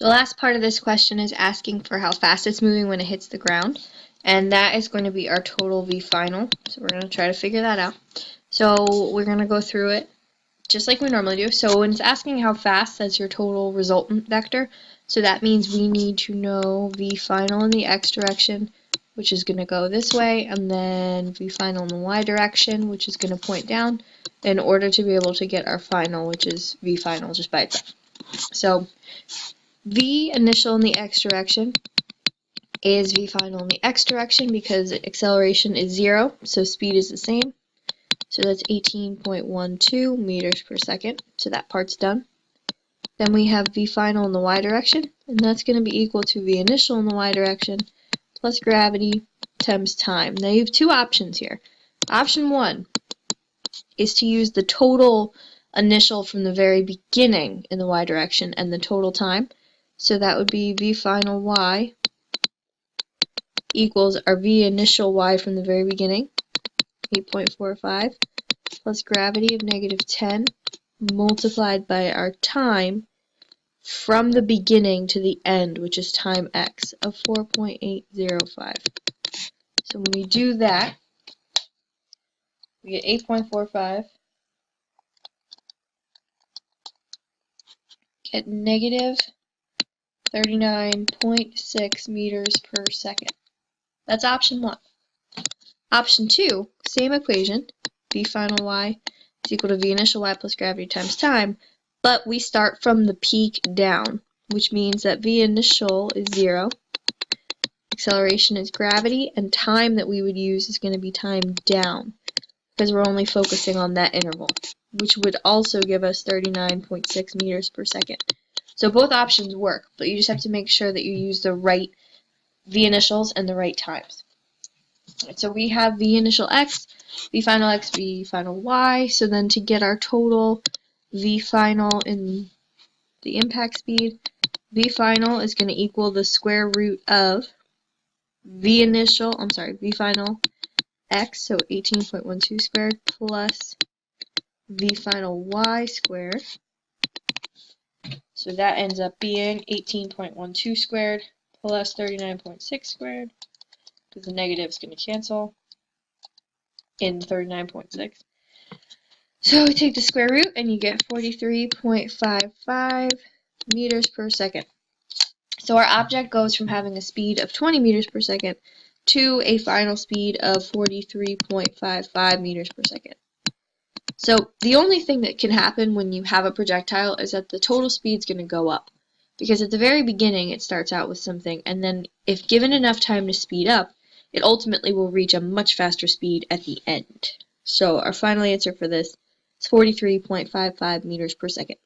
The last part of this question is asking for how fast it's moving when it hits the ground, and that is going to be our total V final. So we're going to try to figure that out. So we're going to go through it just like we normally do. So when it's asking how fast, that's your total resultant vector. So that means we need to know V final in the x direction, which is going to go this way, and then V final in the y direction, which is going to point down, in order to be able to get our final, which is V final just by itself. So V initial in the x direction is V final in the x direction because acceleration is 0, so speed is the same. So that's 18.12 meters per second. So that part's done. Then we have V final in the y direction, and that's going to be equal to V initial in the y direction plus gravity times time. Now you have two options here. Option 1 is to use the total initial from the very beginning in the y direction and the total time. So that would be V final y equals our V initial y from the very beginning, 8.45, plus gravity of -10 multiplied by our time from the beginning to the end, which is time x, of 4.805. So when we do that, we get 8.45 at -39.6 meters per second. That's option 1. Option 2, same equation, V final y is equal to V initial y plus gravity times time, but we start from the peak down, which means that V initial is 0, acceleration is gravity, and time that we would use is going to be time down, because we're only focusing on that interval, which would also give us 39.6 meters per second. So both options work, but you just have to make sure that you use the right V initials and the right times. So we have V initial x, V final y, so then to get our total V final in the impact speed, V final is going to equal the square root of V final x, so 18.12 squared, plus V final y squared. So that ends up being 18.12 squared plus 39.6 squared, because the negative is going to cancel in 39.6. So we take the square root and you get 43.55 meters per second. So our object goes from having a speed of 20 meters per second to a final speed of 43.55 meters per second. So the only thing that can happen when you have a projectile is that the total speed is going to go up. Because at the very beginning it starts out with something, and then if given enough time to speed up, it ultimately will reach a much faster speed at the end. So our final answer for this is 43.55 meters per second.